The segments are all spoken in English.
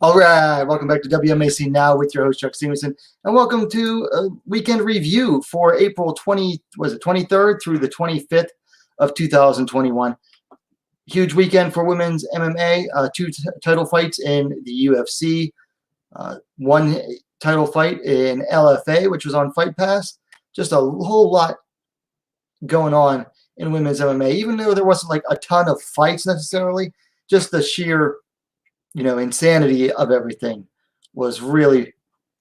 All right, welcome back to WMAC Now with your host Chuck Stevenson, and welcome to a weekend review for April 23rd through the 25th of 2021. Huge weekend for women's MMA. Two title fights in the UFC, one title fight in LFA, which was on Fight Pass. Just a whole lot going on in women's MMA, even though there wasn't like a ton of fights necessarily. Just the sheer insanity of everything was really,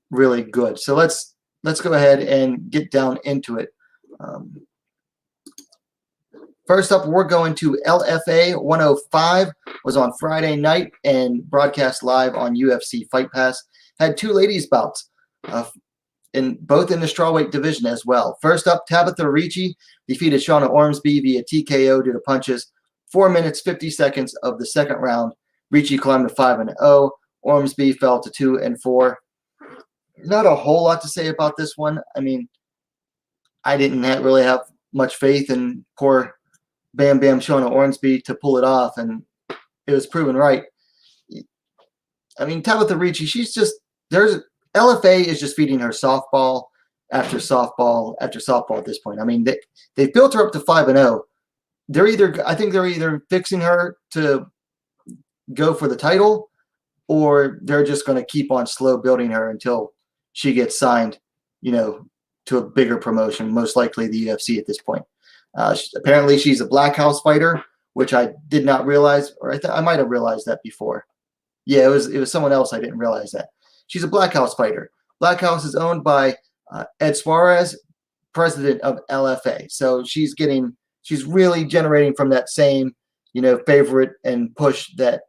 really good. So let's go ahead and get down into it. First up, we're going to LFA 105. Was on Friday night and broadcast live on UFC Fight Pass. Had two ladies bouts, both in the strawweight division as well. First up, Tabitha Ricci defeated Shauna Ormsby via TKO due to punches. 4 minutes 50 seconds of the second round. Ricci climbed to 5-0. Ormsby fell to 2-4. Not a whole lot to say about this one. I mean, I didn't really have much faith in poor Bam Bam Shauna Ormsby to pull it off, and it was proven right. I mean, Tabitha Ricci, LFA is just feeding her softball after softball after softball at this point. I mean, they've built her up to 5-0. I think they're either fixing her to go for the title, or they're just going to keep on slow building her until she gets signed, to a bigger promotion, most likely the UFC at this point. Apparently she's a Black House fighter, which I did not realize, or I might have realized that before. Yeah, it was someone else. I didn't realize that. She's a Black House fighter. Black House is owned by Ed Suarez, president of LFA. So she's really generating from that same, favorite and push that,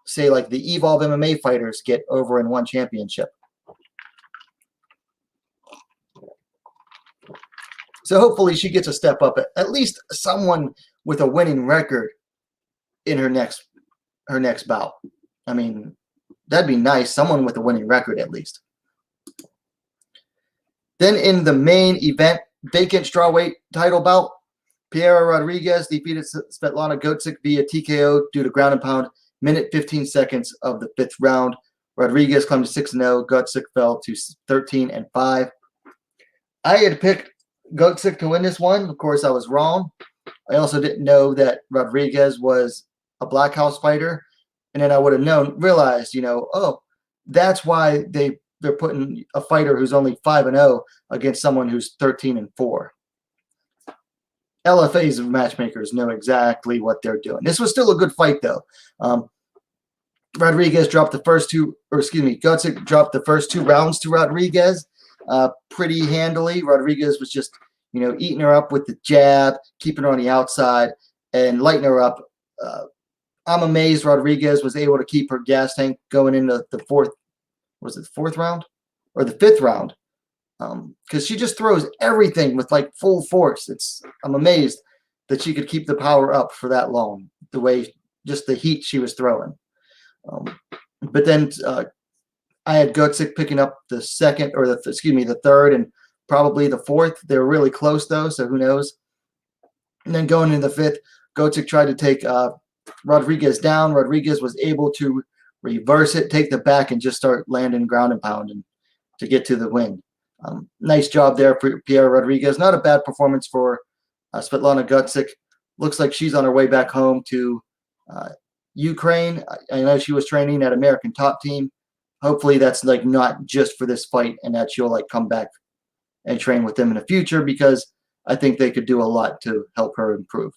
say, like the Evolve MMA fighters get over in one championship. So hopefully she gets a step up, at least someone with a winning record in her next bout. I mean, that'd be nice, someone with a winning record at least. Then in the main event, vacant strawweight title bout, Piera Rodriguez defeated Svetlana Gotzik via TKO due to ground and pound. Minute 15 seconds of the fifth round. Rodriguez climbed to 6-0. Gotzik fell to 13-5. I had picked Gotzik to win this one. Of course, I was wrong. I also didn't know that Rodriguez was a Black House fighter. And then I would have realized, that's why they're putting a fighter who's only 5-0 against someone who's 13-4. LFA's matchmakers know exactly what they're doing. This was still a good fight, though. Rodriguez dropped Gotzik dropped the first 2 rounds to Rodriguez pretty handily. Rodriguez was just, eating her up with the jab, keeping her on the outside, and lighting her up. I'm amazed Rodriguez was able to keep her gas tank going into the fourth round? Or the fifth round. Because she just throws everything with like full force. I'm amazed that she could keep the power up for that long. The way, just the heat she was throwing. But then I had Gotzik picking up the third and probably the fourth. They were really close though, so who knows? And then going into the fifth, Gotzik tried to take Rodriguez down. Rodriguez was able to reverse it, take the back, and just start landing ground and pounding to get to the win. Nice job there for Piera Rodriguez. Not a bad performance for Svetlana Gotzik. Looks like she's on her way back home to Ukraine. I know she was training at American Top Team. Hopefully that's like not just for this fight, and that she'll like come back and train with them in the future, because I think they could do a lot to help her improve.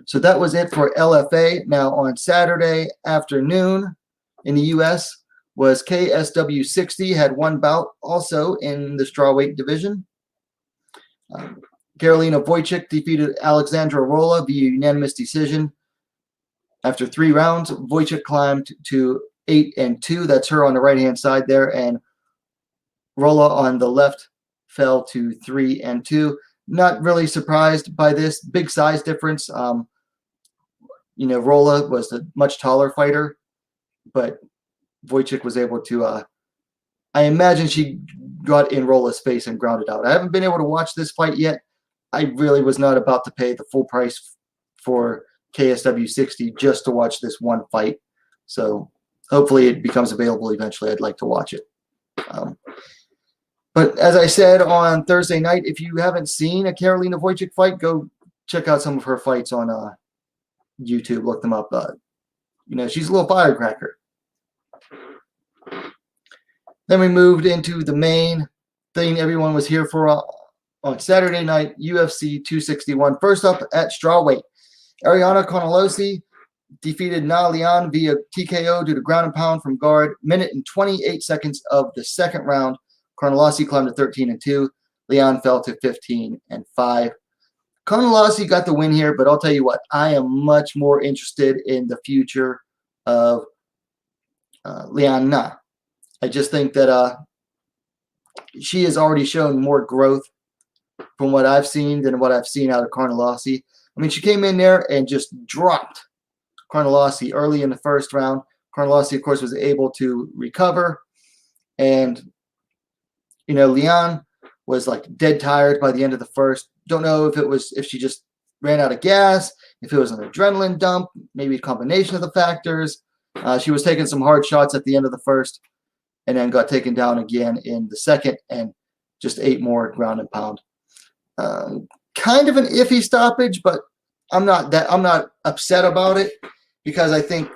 So that was it for LFA. Now on Saturday afternoon in the U.S. was KSW 60, had one bout also in the strawweight division. Karolina Wojcik defeated Alexandra Rolla via unanimous decision. After 3 rounds, Wojcik climbed to 8-2. That's her on the right-hand side there, and Rolla on the left fell to 3-2. Not really surprised by this big size difference. Rolla was a much taller fighter, but Wojcik was able to, I imagine she got in Rolla's face and grounded out. I haven't been able to watch this fight yet. I really was not about to pay the full price for KSW 60 just to watch this one fight. So hopefully it becomes available eventually. I'd like to watch it. But as I said on Thursday night, if you haven't seen a Karolina Wojcik fight, go check out some of her fights on YouTube. Look them up. She's a little firecracker. Then we moved into the main thing everyone was here for on Saturday night, UFC 261. First up at strawweight, Ariana Conalosi defeated Na Lian via TKO due to ground and pound from guard. Minute and 28 seconds of the second round. Conalosi climbed to 13-2. Lian fell to 15-5. Conalosi got the win here, but I'll tell you what, I am much more interested in the future of Lian Na. I just think that she has already shown more growth from what I've seen than what I've seen out of Conalosi. I mean, she came in there and just dropped Conalosi early in the first round. Conalosi, of course, was able to recover. And, Lian was like dead tired by the end of the first. Don't know if she just ran out of gas, if it was an adrenaline dump, maybe a combination of the factors. She was taking some hard shots at the end of the first and then got taken down again in the second and just ate more ground and pound. Kind of an iffy stoppage, but I'm not upset about it because I think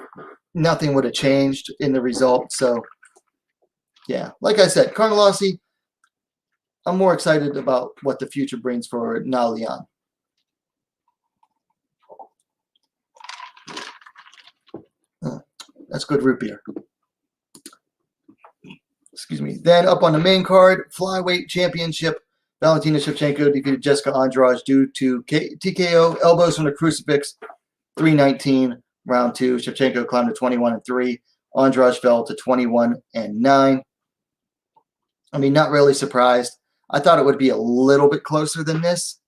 nothing would have changed in the result. So, yeah, like I said, Conalosi, I'm more excited about what the future brings for Na Lian. That's good root beer. Excuse me. Then up on the main card, flyweight championship, Valentina Shevchenko defeated Jessica Andrade due to TKO, elbows from the crucifix, 3:19, round 2. Shevchenko climbed to 21-3. Andrade fell to 21-9. I mean, not really surprised. I thought it would be a little bit closer than this.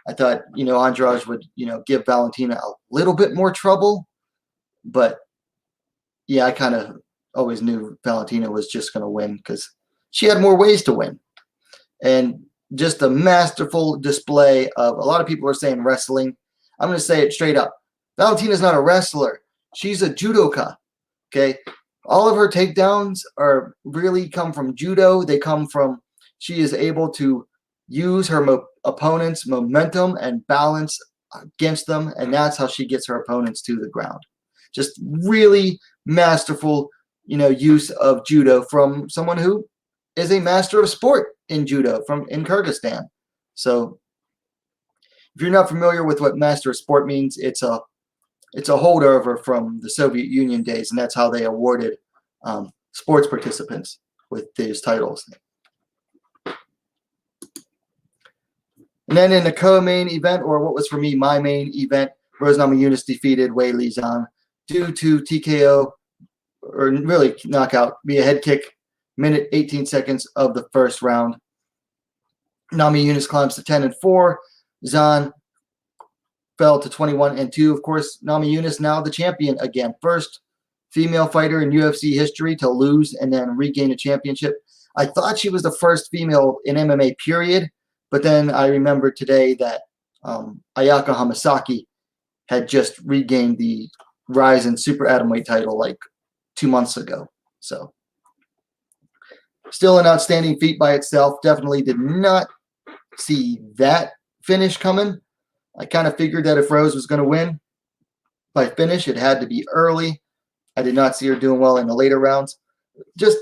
I thought, Andrade would, give Valentina a little bit more trouble. But, yeah, I kind of always knew Valentina was just going to win because she had more ways to win. And just a masterful display of, a lot of people are saying wrestling. I'm going to say it straight up. Valentina's not a wrestler. She's a judoka, okay? All of her takedowns really come from judo. They come from, she is able to use her opponent's momentum and balance against them, and that's how she gets her opponents to the ground. Just really masterful, use of judo from someone who is a master of sport in judo in Kyrgyzstan. So if you're not familiar with what master of sport means, it's a holdover from the Soviet Union days, and that's how they awarded sports participants with these titles. And then in the co-main event, or what was for me my main event, Rose Namajunas defeated Wei Li Zhang due to TKO, or really knockout via head kick, minute 18 seconds of the first round. Namajunas climbs to 10-4. Zhang fell to 21-2. Of course, Namajunas now the champion again. First female fighter in UFC history to lose and then regain a championship. I thought she was the first female in MMA, period. But then I remembered today that Ayaka Hamasaki had just regained the Rise Super Atomweight title like 2 months ago. So still an outstanding feat by itself. Definitely did not see that finish coming. I kind of figured that if Rose was going to win by finish, it had to be early. I did not see her doing well in the later rounds. Just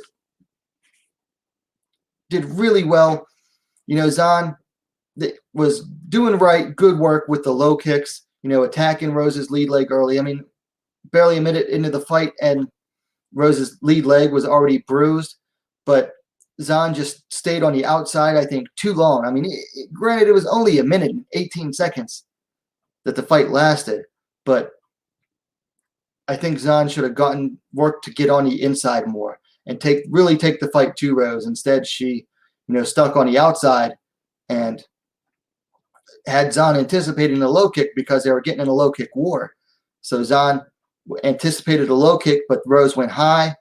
did really well. Zhang was doing good work with the low kicks, attacking Rose's lead leg early. I mean, barely a minute into the fight, and Rose's lead leg was already bruised. But Zhang just stayed on the outside, I think, too long. I mean, granted, it was only a minute and 18 seconds that the fight lasted. But I think Zhang should have gotten work to get on the inside more and really take the fight to Rose. Instead, she, stuck on the outside and had Zhang anticipating a low kick because they were getting in a low kick war. So Zhang anticipated a low kick, but Rose went high,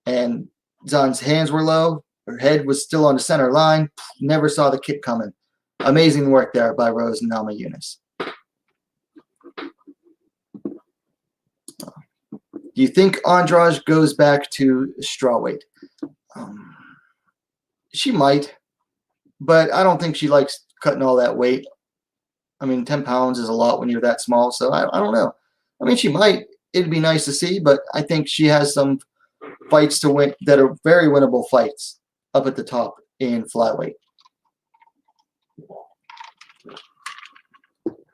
and Zhang's hands were low. Her head was still on the center line. Never saw the kick coming. Amazing work there by Rose Namajunas. Do you think Andrade goes back to strawweight? She might, but I don't think she likes cutting all that weight. I mean, 10 pounds is a lot when you're that small, so I don't know. I mean, she might. It'd be nice to see, but I think she has some fights to win that are very winnable fights up at the top in flyweight.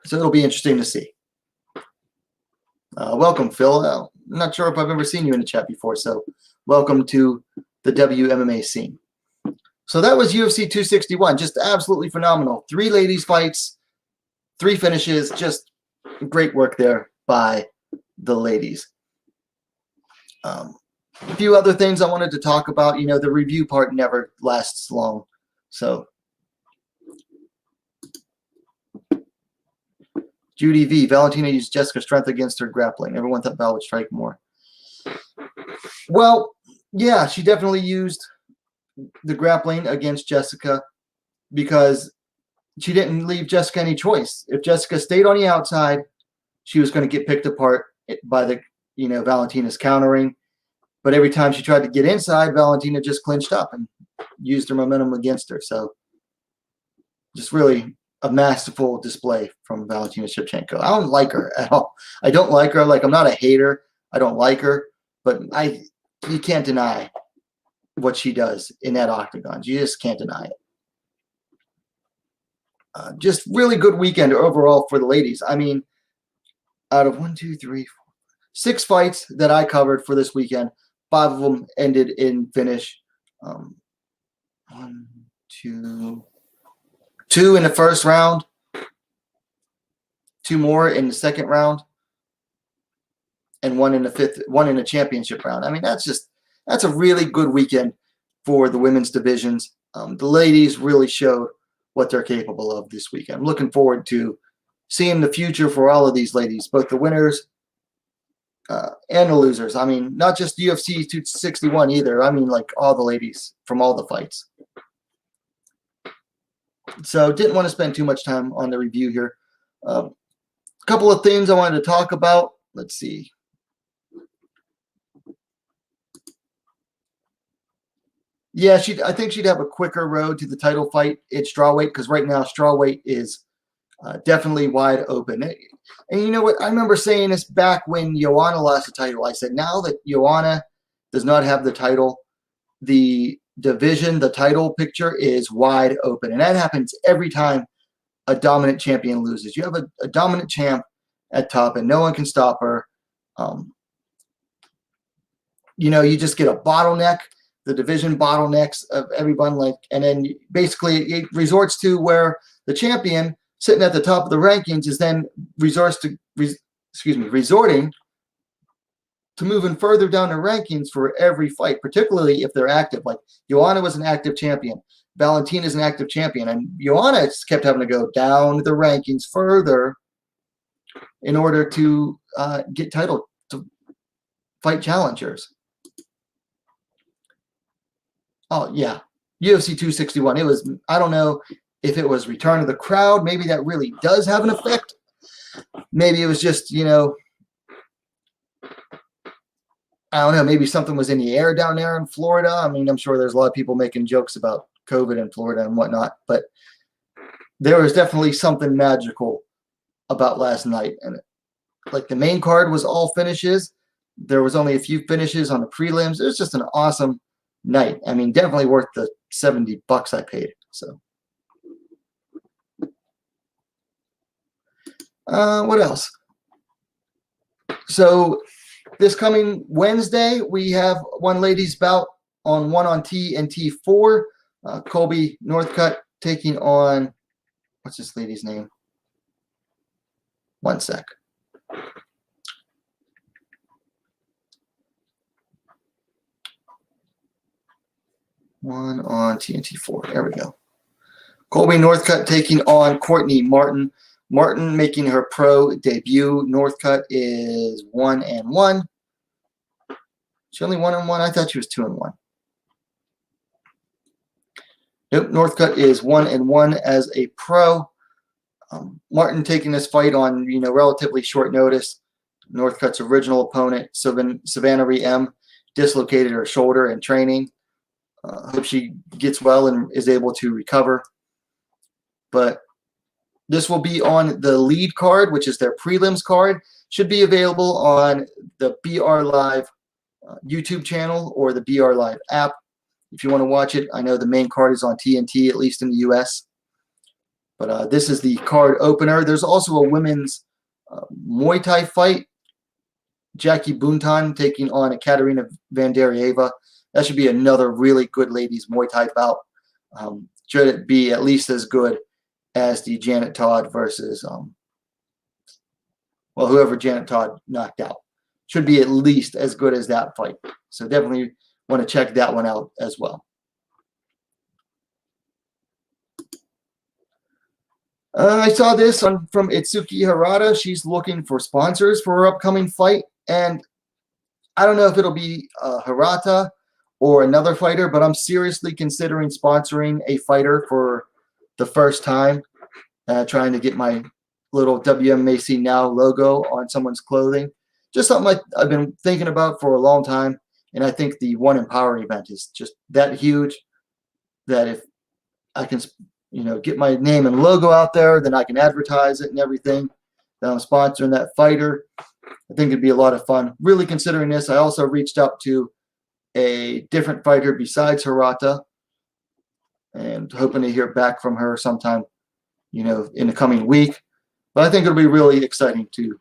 So it'll be interesting to see. Welcome, Phil. I'm not sure if I've ever seen you in the chat before, so welcome to the WMMA scene. So that was UFC 261. Just absolutely phenomenal. 3 ladies fights, 3 finishes. Just great work there by the ladies. A few other things I wanted to talk about. You know, the review part never lasts long. So Judy V. Valentina used Jessica's strength against her grappling. Everyone thought Val would strike more. Well, yeah, she definitely used the grappling against Jessica because she didn't leave Jessica any choice. If Jessica stayed on the outside, she was going to get picked apart by the, you know, Valentina's countering. But every time she tried to get inside, Valentina just clinched up and used her momentum against her. So just really a masterful display from Valentina Shevchenko. I don't like her at all. I don't like her. Like, I'm not a hater. I don't like her. But you can't deny what she does in that octagon. You just can't deny it. Just really good weekend overall for the ladies. I mean, out of 6 fights that I covered for this weekend, 5 of them ended in finish. 2 in the first round, 2 more in the second round, and 1 in the 5th, 1 in the championship round. I mean, that's a really good weekend for the women's divisions. The ladies really showed what they're capable of this weekend. I'm looking forward to seeing the future for all of these ladies, both the winners and the losers. I mean, not just UFC 261 either. I mean, like all the ladies from all the fights. So didn't want to spend too much time on the review here. A couple of things I wanted to talk about. Let's see. Yeah, I think she'd have a quicker road to the title fight at strawweight because right now strawweight is definitely wide open. And you know what? I remember saying this back when Joanna lost the title. I said, now that Joanna does not have the title, the division, the title picture is wide open. And that happens every time a dominant champion loses. You have a dominant champ at top and no one can stop her. You know, you just get a bottleneck. The division bottlenecks of everyone, like, and then basically it resorts to where the champion sitting at the top of the rankings is then resorting to moving further down the rankings for every fight, particularly if they're active. Like Joanna was an active champion, Valentina is an active champion, and Joanna just kept having to go down the rankings further in order to get title to fight challengers. Oh, yeah. UFC 261. It was, I don't know if it was return of the crowd. Maybe that really does have an effect. Maybe it was just, you know, I don't know. Maybe something was in the air down there in Florida. I mean, I'm sure there's a lot of people making jokes about COVID in Florida and whatnot. But there was definitely something magical about last night. And like the main card was all finishes. There was only a few finishes on the prelims. It was just an awesome night. I mean, definitely worth the $70 I paid. So, what else? So, this coming Wednesday, we have one ladies bout on T and T4. Colby Northcutt taking on, what's this lady's name? One sec. One on TNT4. There we go. Colby Northcutt taking on Courtney Martin. Martin making her pro debut. Northcutt is 1-1. She only 1-1? I thought she was 2-1. Nope, Northcutt is 1-1 as a pro. Martin taking this fight on, you know, relatively short notice. Northcutt's original opponent, Savannah M, dislocated her shoulder in training. Hope she gets well and is able to recover. But this will be on the lead card, which is their prelims card. Should be available on the BR Live YouTube channel or the BR Live app if you want to watch it. I know the main card is on TNT, at least in the US. But this is the card opener. There's also a women's Muay Thai fight. Jackie Buntan taking on Ekaterina Vanderieva. That should be another really good ladies Muay Thai bout. Should it be at least as good as the Janet Todd versus, well, whoever Janet Todd knocked out. Should be at least as good as that fight. So definitely want to check that one out as well. I saw this from Itsuki Harada. She's looking for sponsors for her upcoming fight. And I don't know if it'll be Harada or another fighter, but I'm seriously considering sponsoring a fighter for the first time, trying to get my little WMAC Now logo on someone's clothing. Just something like I've been thinking about for a long time. And I think the One Empower event is just that huge that if I can, get my name and logo out there, then I can advertise it and everything. That I'm sponsoring that fighter. I think it'd be a lot of fun. Really considering this, I also reached out to a different fighter besides Harada and hoping to hear back from her sometime, in the coming week. But I think it'll be really exciting to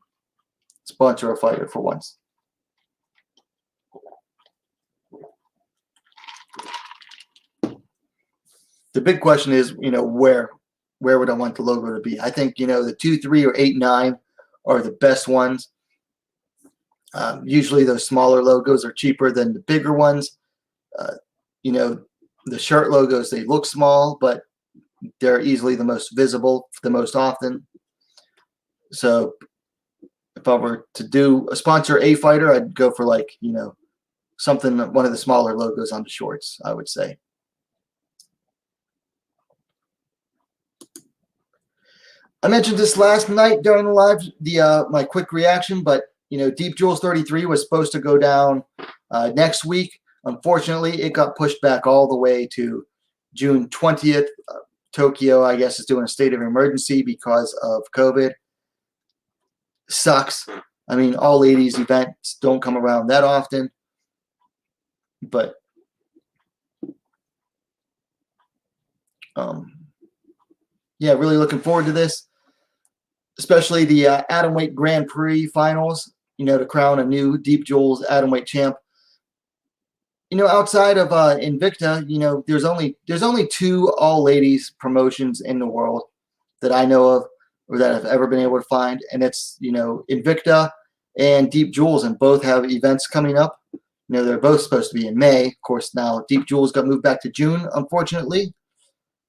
sponsor a fighter for once. The big question is, where would I want the logo to be? I think, the 2, 3, or 8, 9 are the best ones. Usually those smaller logos are cheaper than the bigger ones. The shirt logos, they look small, but they're easily the most visible the most often. So if I were to sponsor a fighter, I'd go for something, one of the smaller logos on the shorts, I would say. I mentioned this last night during the live, my quick reaction, but Deep Jules 33 was supposed to go down next week. Unfortunately, it got pushed back all the way to June 20th. Tokyo, I guess, is doing a state of emergency because of COVID. Sucks. I mean, all ladies events don't come around that often, but yeah, really looking forward to this, especially the Atomweight Grand Prix finals, to crown a new Deep Jules Atomweight champ. Outside of Invicta, there's only 2 all-ladies promotions in the world that I know of or that I've ever been able to find, and it's, Invicta and Deep Jules, and both have events coming up. They're both supposed to be in May. Of course, now Deep Jules got moved back to June, unfortunately.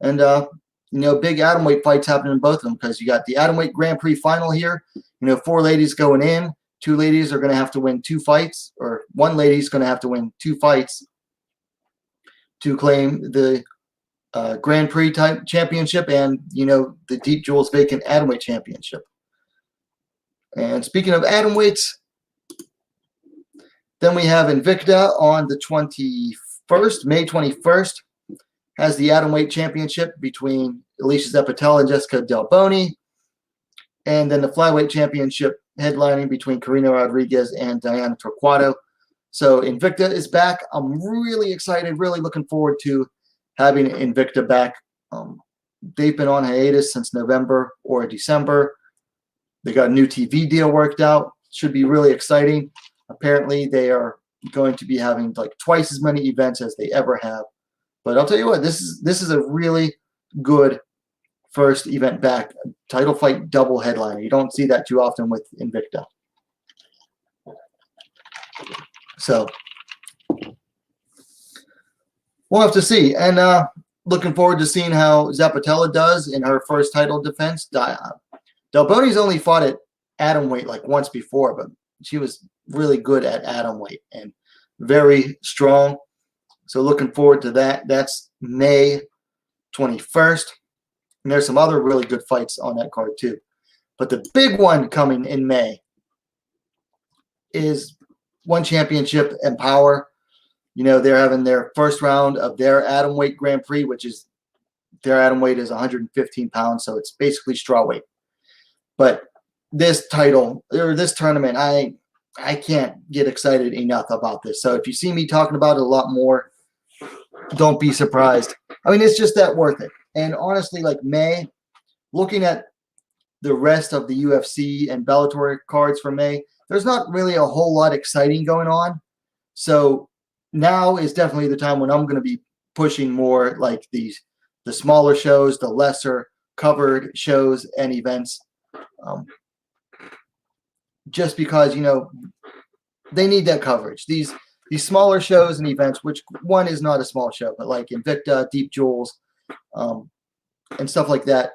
And, big atomweight fights happening in both of them because you got the Atomweight Grand Prix final here. 4 ladies going in. 2 ladies are going to have to win 2 fights, or 1 lady's going to have to win 2 fights to claim the Grand Prix type championship and, the Deep Jules vacant Atomweight championship. And speaking of atomweights, then we have Invicta on the 21st, May 21st. Has the Atomweight Championship between Alicia Zapatel and Jessica Del Boni. And then the Flyweight Championship headlining between Karina Rodriguez and Diana Torquato. So Invicta is back. I'm really excited, really looking forward to having Invicta back. They've been on hiatus since November or December. They got a new TV deal worked out. Should be really exciting. Apparently, they are going to be having twice as many events as they ever have. But I'll tell you what, this is a really good first event back. Title fight double headliner. You don't see that too often with Invicta. So we'll have to see. And looking forward to seeing how Zapatella does in her first title defense. Del Boni's only fought at atomweight once before, but she was really good at atomweight and very strong. So looking forward to that. That's May 21st. And there's some other really good fights on that card too. But the big one coming in May is one championship and power. You know, they're having their first round of their atomweight Grand Prix, which is their atom weight is 115 pounds, so it's basically straw weight. But this title or this tournament, I can't get excited enough about this. So if you see me talking about it a lot more, don't be surprised. I mean, it's just that worth it. And honestly, like May, looking at the rest of the UFC and Bellator cards for May, there's not really a whole lot exciting going on. So now is definitely the time when I'm going to be pushing more like the smaller shows, the lesser covered shows and events. Just because, you know, they need that coverage. These smaller shows and events, which one is not a small show, but like Invicta, Deep Jewels, and stuff like that,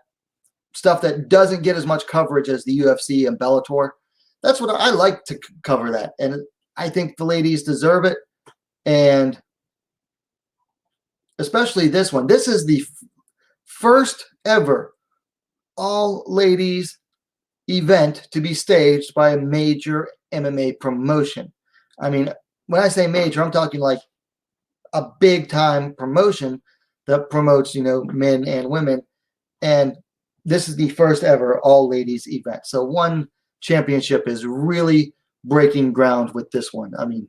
stuff that doesn't get as much coverage as the UFC and Bellator. That's what I like to cover that. And I think the ladies deserve it. And especially this one. This is the first ever all-ladies event to be staged by a major MMA promotion. I mean, when I say major, I'm talking like a big-time promotion that promotes, you know, men and women. And this is the first ever all-ladies event. So one championship is really breaking ground with this one. I mean,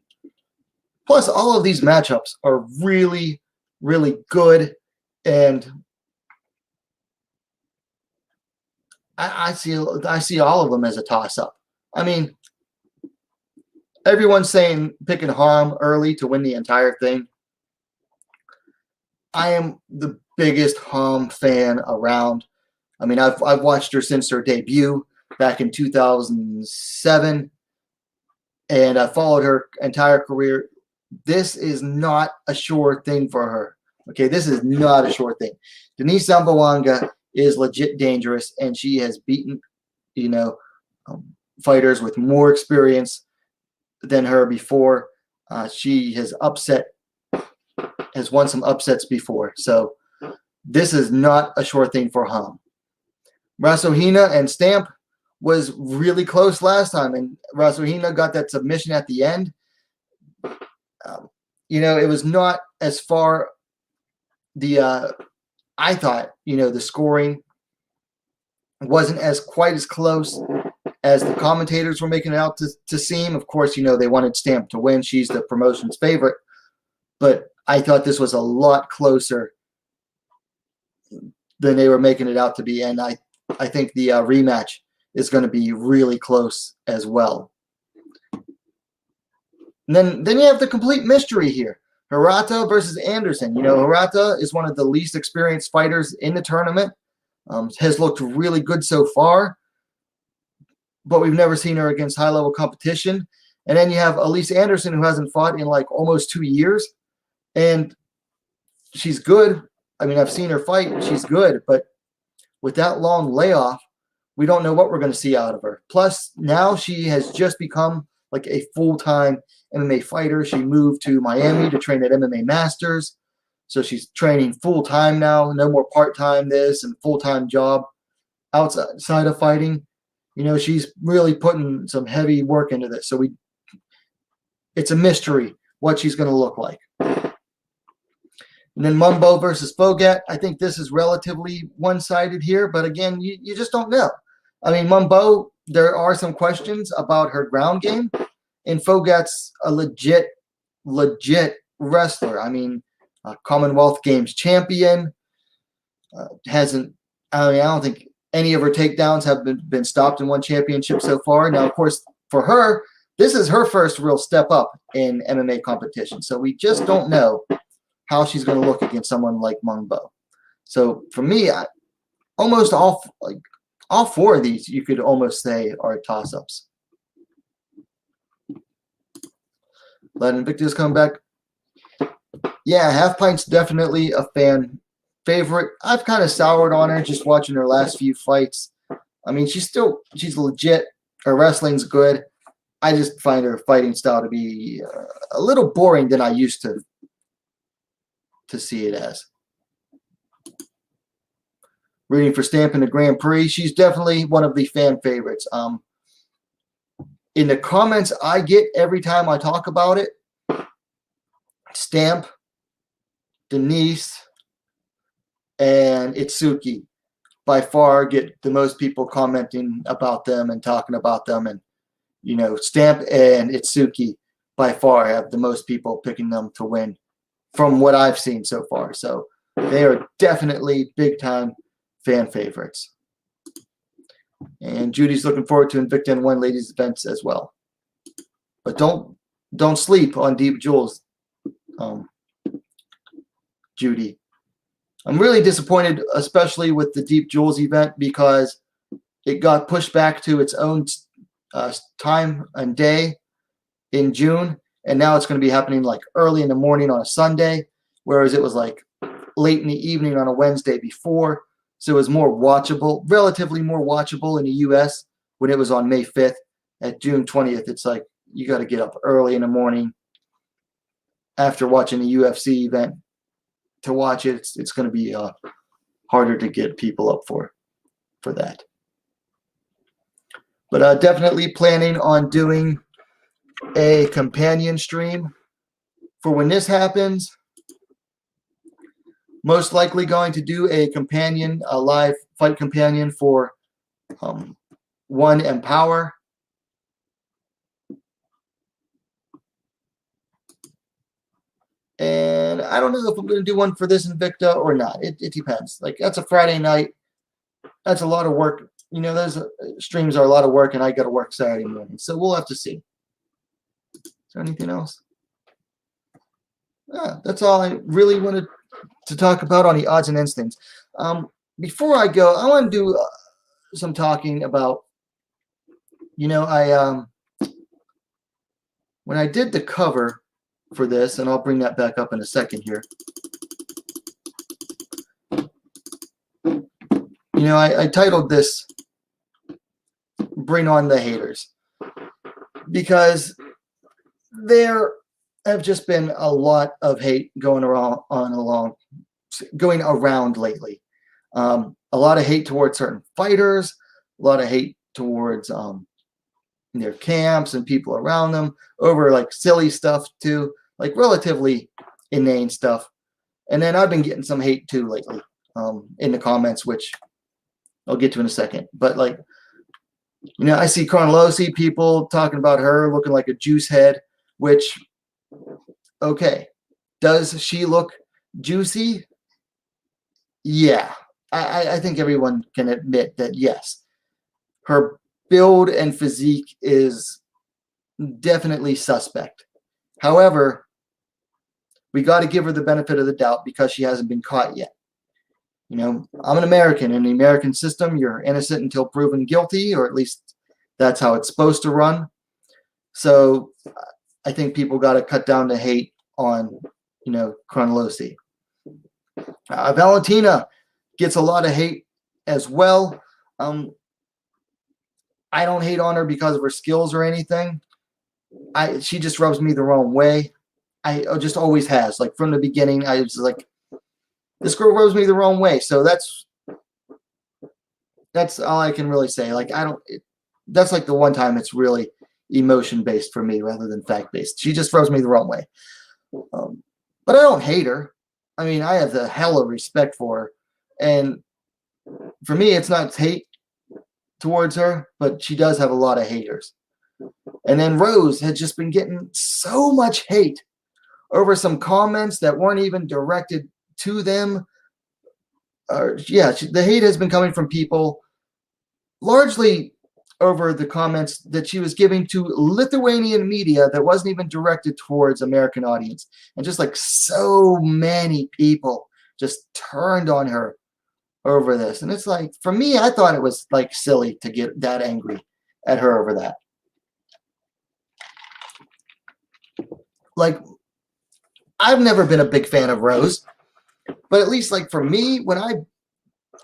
plus all of these matchups are really, really good. And I see all of them as a toss-up. I mean, everyone's saying picking Harm early to win the entire thing. I am the biggest Harm fan around. I mean, I've watched her since her debut back in 2007, and I followed her entire career. This is not a sure thing for her. Okay, this is not a sure thing. Denise Zambawanga is legit dangerous, and she has beaten, you know, fighters with more experience than her before. She has won some upsets before. So this is not a sure thing for Hum. Rasuhina and Stamp was really close last time, and Rasuhina got that submission at the end. You know, it was not as far I thought, you know, the scoring wasn't quite as close as the commentators were making it out to seem. Of course, you know, they wanted Stamp to win. She's the promotion's favorite. But I thought this was a lot closer than they were making it out to be. And I think the rematch is going to be really close as well. And then you have the complete mystery here. Harada versus Anderson. You know, Harada is one of the least experienced fighters in the tournament. Has looked really good so far, but we've never seen her against high-level competition. And then you have Elise Anderson, who hasn't fought in like almost 2 years, and she's good. I mean, I've seen her fight. She's good, but with that long layoff, we don't know what we're going to see out of her. Plus, now she has just become like a full-time MMA fighter. She moved to Miami to train at MMA Masters. So she's training full-time now, no more part-time this and full-time job outside of fighting. You know, she's really putting some heavy work into this. So it's a mystery what she's going to look like. And then Mumbo versus Fogat. I think this is relatively one-sided here, but again, you just don't know. I mean, Mumbo, there are some questions about her ground game, and Fogat's a legit wrestler. I mean, Commonwealth Games champion. I don't think any of her takedowns have been stopped in one championship so far. Now, of course, for her, this is her first real step up in MMA competition. So we just don't know how she's going to look against someone like Mumbo. So for me, almost all four of these, you could almost say, are toss-ups. Let Invicta's come back. Yeah, Half Pint's definitely a fan favorite. I've kind of soured on her just watching her last few fights. I mean, she's legit. Her wrestling's good. I just find her fighting style to be a little boring than I used to see it as. Rooting for Stamp in the Grand Prix. She's definitely one of the fan favorites. in the comments I get every time I talk about it, Stamp, Denise, and Itsuki by far get the most people commenting about them and talking about them. And, you know, Stamp and Itsuki by far have the most people picking them to win from what I've seen so far. So they are definitely big-time fan favorites. And Judy's looking forward to Invicta and One Ladies events as well. But don't sleep on Deep Jewels, Judy. I'm really disappointed, especially with the Deep Jewels event, because it got pushed back to its own time and day in June, and now it's going to be happening like early in the morning on a Sunday, whereas it was like late in the evening on a Wednesday before. So it was more watchable, relatively more watchable in the U.S. when it was on May 5th. At June 20th, it's like you got to get up early in the morning after watching a UFC event to watch it. It's going to be harder to get people up for that. But definitely planning on doing a companion stream for when this happens. Most likely going to do a companion, a live fight companion for One Empower. And I don't know if I'm going to do one for this Invicta or not. It depends. Like, that's a Friday night. That's a lot of work. You know, those streams are a lot of work, and I got to work Saturday morning. So we'll have to see. Is there anything else? Yeah, that's all I really wanted to talk about on the odds and ends things. Before I go, I want to do some talking about, you know, when I did the cover for this, and I'll bring that back up in a second here. You know, I titled this "Bring on the Haters," because there have just been a lot of hate going around lately. A lot of hate towards certain fighters, a lot of hate towards their camps and people around them over like silly stuff too, like relatively inane stuff. And then I've been getting some hate too lately in the comments, which I'll get to in a second. But like, you know, I see Carnlosi people talking about her looking like a juice head, which, okay, does she look juicy? Yeah, I think everyone can admit that, yes. Her build and physique is definitely suspect. However, we got to give her the benefit of the doubt because she hasn't been caught yet. You know, I'm an American. In the American system, you're innocent until proven guilty, or at least that's how it's supposed to run. So I think people got to cut down the hate on, you know, Carnlosi. Valentina gets a lot of hate as well. I don't hate on her because of her skills or anything. She just rubs me the wrong way. I just always has. Like, from the beginning, I was like, this girl rubs me the wrong way. So that's all I can really say. Like, that's like the one time it's really emotion-based for me rather than fact-based. She just rubs me the wrong way. But I don't hate her. I mean, I have the hell of respect for her. And for me, it's not hate towards her, but she does have a lot of haters. And then Rose had just been getting so much hate over some comments that weren't even directed to them. The hate has been coming from people largely over the comments that she was giving to Lithuanian media that wasn't even directed towards American audience. And just like so many people just turned on her over this. And it's like, for me, I thought it was like silly to get that angry at her over that. Like, I've never been a big fan of Rose, but at least like for me, and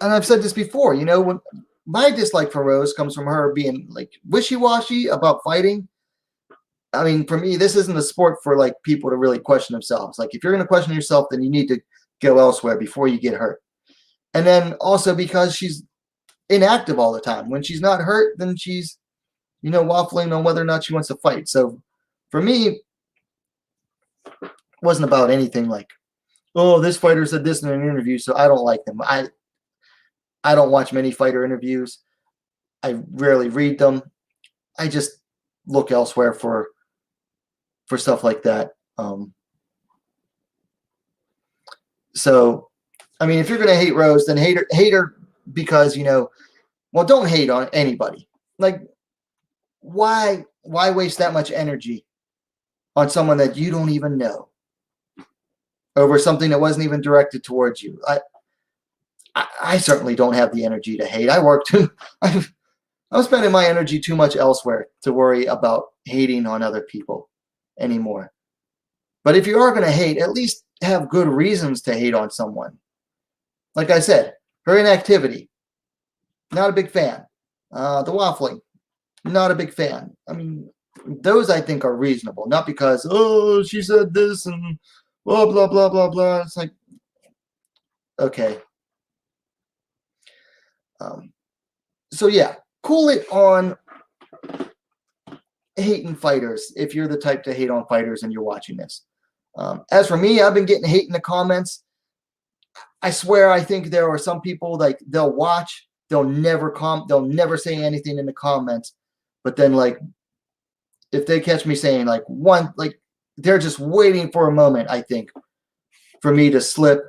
I've said this before, you know, when my dislike for Rose comes from her being like wishy-washy about fighting. I mean, for me, this isn't a sport for like people to really question themselves. Like, if you're going to question yourself, then you need to go elsewhere before you get hurt. And then also because she's inactive all the time. When she's not hurt, then she's waffling on whether or not she wants to fight. So for me, it wasn't about anything like, oh, this fighter said this in an interview, so I don't like them. I don't watch many fighter interviews. I rarely read them. I just look elsewhere for stuff like that. So, I mean, if you're going to hate Rose, then hate her because, well, don't hate on anybody. Like, why waste that much energy on someone that you don't even know over something that wasn't even directed towards you? I certainly don't have the energy to hate. I'm spending my energy too much elsewhere to worry about hating on other people anymore. But if you are going to hate, at least have good reasons to hate on someone. Like I said, her inactivity, not a big fan. The waffling, not a big fan. I mean, those I think are reasonable, not because, oh, she said this and blah, blah, blah, blah, blah. It's like, okay. So yeah, cool it on hating fighters if you're the type to hate on fighters and you're watching this. As for me, I've been getting hate in the comments. I swear, I think there are some people like they'll watch, they'll never say anything in the comments, but then like if they catch me saying like they're just waiting for a moment, I think, for me to slip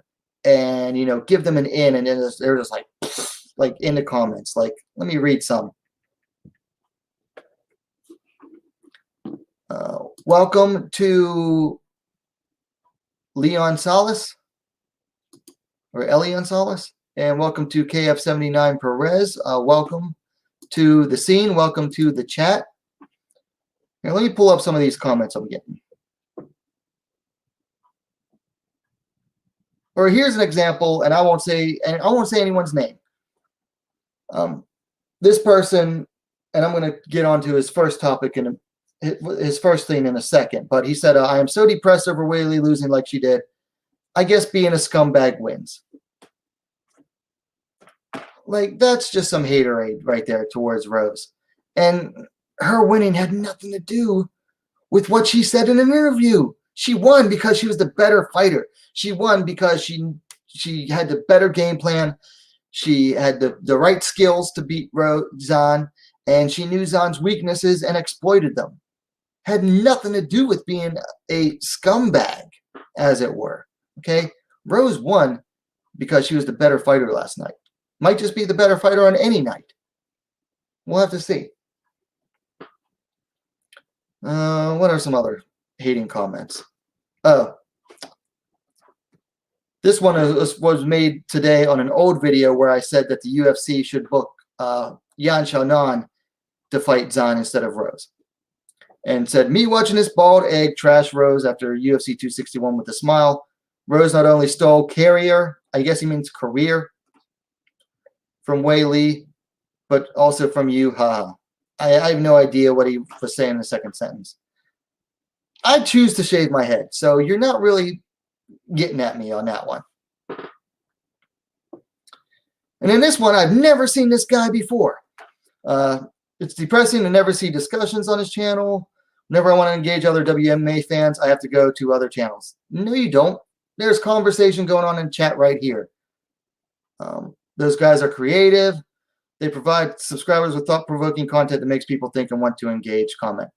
and give them an in, and then they're just like in the comments. Like, let me read some. Welcome to Leon Salas or Elion Salas, and welcome to KF79 Perez. Welcome to the scene. Welcome to the chat. Here, let me pull up some of these comments I'm getting. Or here's an example, and I won't say anyone's name. This person, and I'm going to get onto his first topic and his first thing in a second, but he said, I am so depressed over Whaley losing like she did. I guess being a scumbag wins. Like, that's just some haterade right there towards Rose. And her winning had nothing to do with what she said in an interview. She won because she was the better fighter. She won because she had the better game plan. She had the right skills to beat Zhang, and she knew Zhang's weaknesses and exploited them. Had nothing to do with being a scumbag, as it were. Okay? Rose won because she was the better fighter last night. Might just be the better fighter on any night. We'll have to see. What are some other hating comments? Oh. This one was made today on an old video where I said that the UFC should book Yan Xiaonan to fight Zhang instead of Rose. And said, me watching this bald egg trash Rose after UFC 261 with a smile. Rose not only stole career, I guess he means career, from Wei Li, but also from you. Haha. I have no idea what he was saying in the second sentence. I choose to shave my head, so you're not really getting at me on that one. And in this one, I've never seen this guy before. It's depressing to never see discussions on his channel. Whenever I want to engage other WMA fans, I have to go to other channels. No, you don't. There's conversation going on in chat right here. Those guys are creative. They provide subscribers with thought-provoking content that makes people think and want to engage, comment.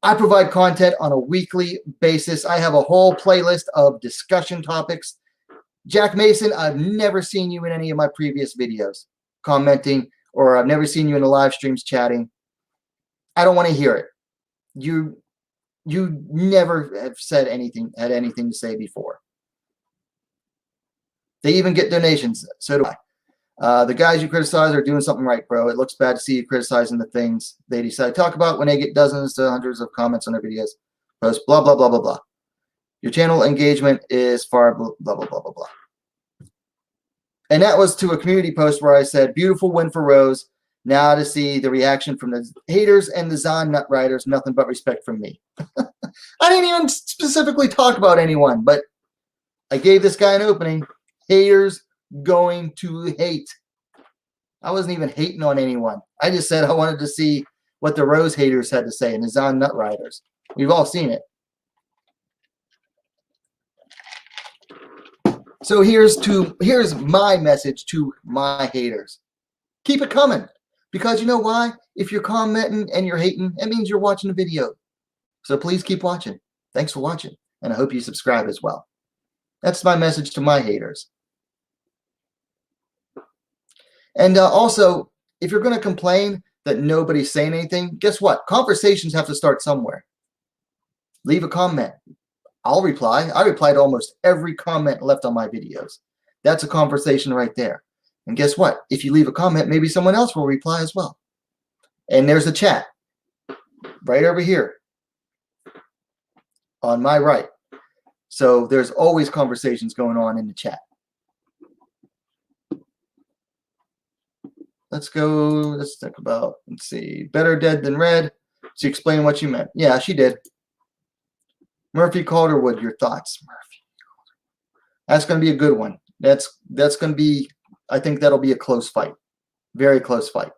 I provide content on a weekly basis. I have a whole playlist of discussion topics. Jack Mason, I've never seen you in any of my previous videos commenting, or I've never seen you in the live streams chatting. I don't want to hear it. You never have said anything, had anything to say before. They even get donations. So do I. The guys you criticize are doing something right, bro. It looks bad to see you criticizing the things they decide to talk about when they get dozens to hundreds of comments on their videos. Post blah, blah, blah, blah, blah. Your channel engagement is far blah, blah, blah, blah, blah. And that was to a community post where I said, beautiful win for Rose. Now to see the reaction from the haters and the Zhang nut riders, nothing but respect from me. I didn't even specifically talk about anyone, but I gave this guy an opening. Haters going to hate. I wasn't even hating on anyone. I just said I wanted to see what the Rose haters had to say and the Zhang Nut Riders. We've all seen it. So here's my message to my haters. Keep it coming. Because you know why? If you're commenting and you're hating, it means you're watching the video. So please keep watching. Thanks for watching. And I hope you subscribe as well. That's my message to my haters. And also, if you're going to complain that nobody's saying anything, guess what? Conversations have to start somewhere. Leave a comment. I'll reply. I reply to almost every comment left on my videos. That's a conversation right there. And guess what? If you leave a comment, maybe someone else will reply as well. And there's a chat right over here on my right. So there's always conversations going on in the chat. Let's talk about, let's see, better dead than red. She explained what you meant. Yeah, she did. Murphy Calderwood, your thoughts. Murphy. That's going to be a good one. That's going to be, I think that'll be a close fight. Very close fight.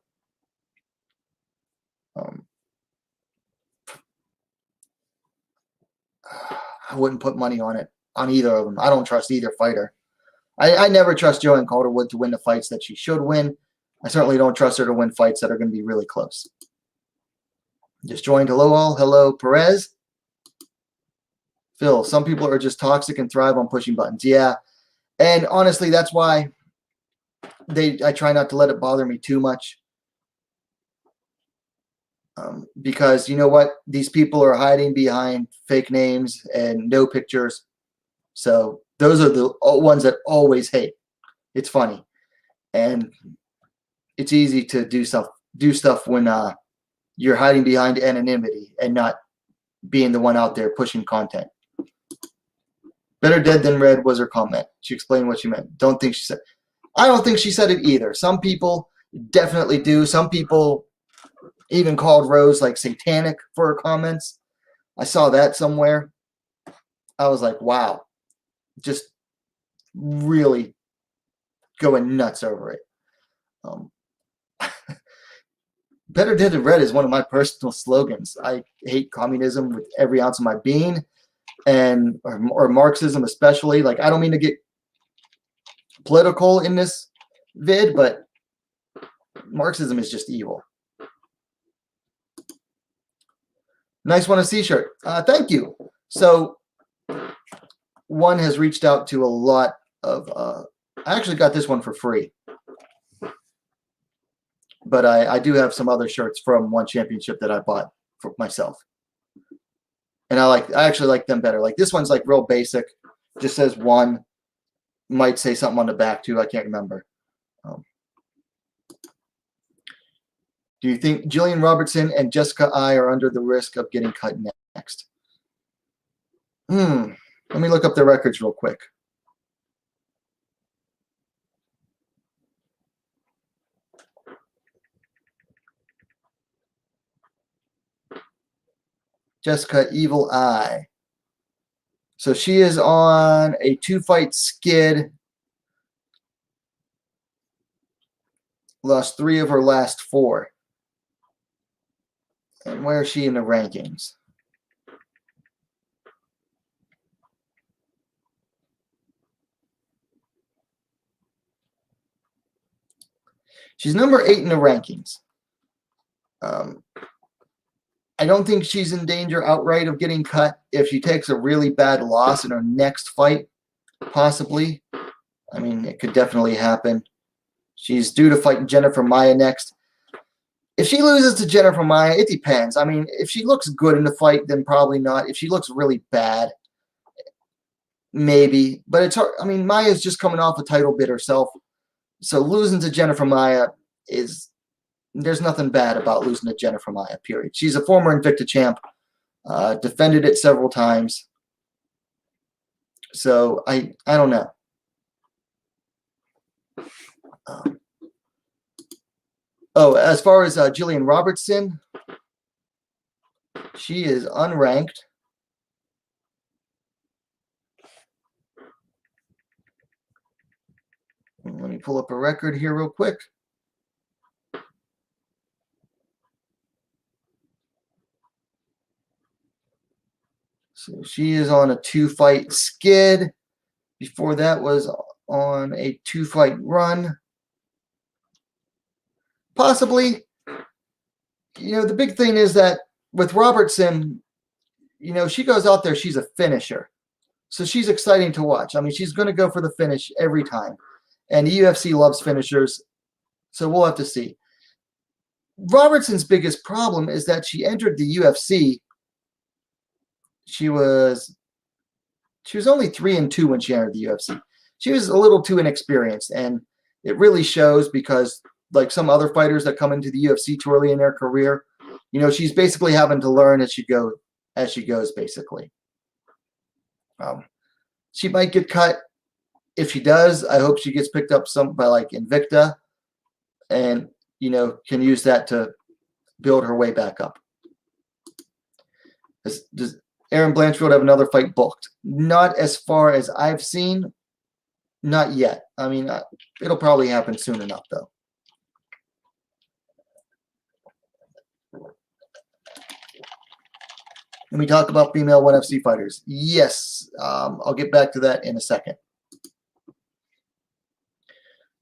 I wouldn't put money on it, on either of them. I don't trust either fighter. I never trust Joanne Calderwood to win the fights that she should win. I certainly don't trust her to win fights that are going to be really close. Just joined. Hello all. Hello, Perez. Phil, some people are just toxic and thrive on pushing buttons. Yeah. And honestly, that's why I try not to let it bother me too much. Because you know what? These people are hiding behind fake names and no pictures. So those are the ones that always hate. It's funny. And it's easy to do stuff when you're hiding behind anonymity and not being the one out there pushing content. Better dead than red was her comment. She explained what she meant. Don't think she said. I don't think she said it either. Some people definitely do. Some people even called Rose like satanic for her comments. I saw that somewhere. I was like, wow. Just really going nuts over it. Better dead than red is one of my personal slogans. I hate communism with every ounce of my being. And or Marxism especially. Like, I don't mean to get political in this vid, but Marxism is just evil. Nice one, a C-shirt. Thank you. So one has reached out to a lot of I actually got this one for free, but I do have some other shirts from one championship that I bought for myself. And I actually like them better. Like this one's like real basic. Just says one. Might say something on the back too. I can't remember. Do you think Gillian Robertson and Jessica I are under the risk of getting cut next? Let me look up their records real quick. Jessica Evil Eye. So she is on a 2-fight skid. Lost 3 of her last 4. And where is she in the rankings? She's number 8 in the rankings. I don't think she's in danger outright of getting cut if she takes a really bad loss in her next fight, possibly. I mean, it could definitely happen. She's due to fight Jennifer Maia next. If she loses to Jennifer Maia, it depends. I mean, if she looks good in the fight, then probably not. If she looks really bad, maybe. But it's hard. I mean, Maia's just coming off a title bid herself. So losing to Jennifer Maia is... There's nothing bad about losing to Jennifer Maia, period. She's a former Invicta champ, defended it several times. So I don't know. As far as Gillian Robertson, she is unranked. Let me pull up a record here real quick. So she is on a 2-fight skid. Before that was on a 2-fight run. Possibly. The big thing is that with Robertson, she goes out there, she's a finisher. So she's exciting to watch. I mean, she's going to go for the finish every time. And the UFC loves finishers, so we'll have to see. Robertson's biggest problem is that she entered the UFC. She was only 3-2 when she entered the UFC. She was a little too inexperienced, and it really shows because, like some other fighters that come into the UFC too early in their career, she's basically having to learn as she goes, basically. She might get cut. If she does, I hope she gets picked up by like Invicta, and can use that to build her way back up. Does Erin Blanchfield have another fight booked? Not as far as I've seen. Not yet. I mean, it'll probably happen soon enough, though. Can we talk about female 1FC fighters? Yes. I'll get back to that in a second.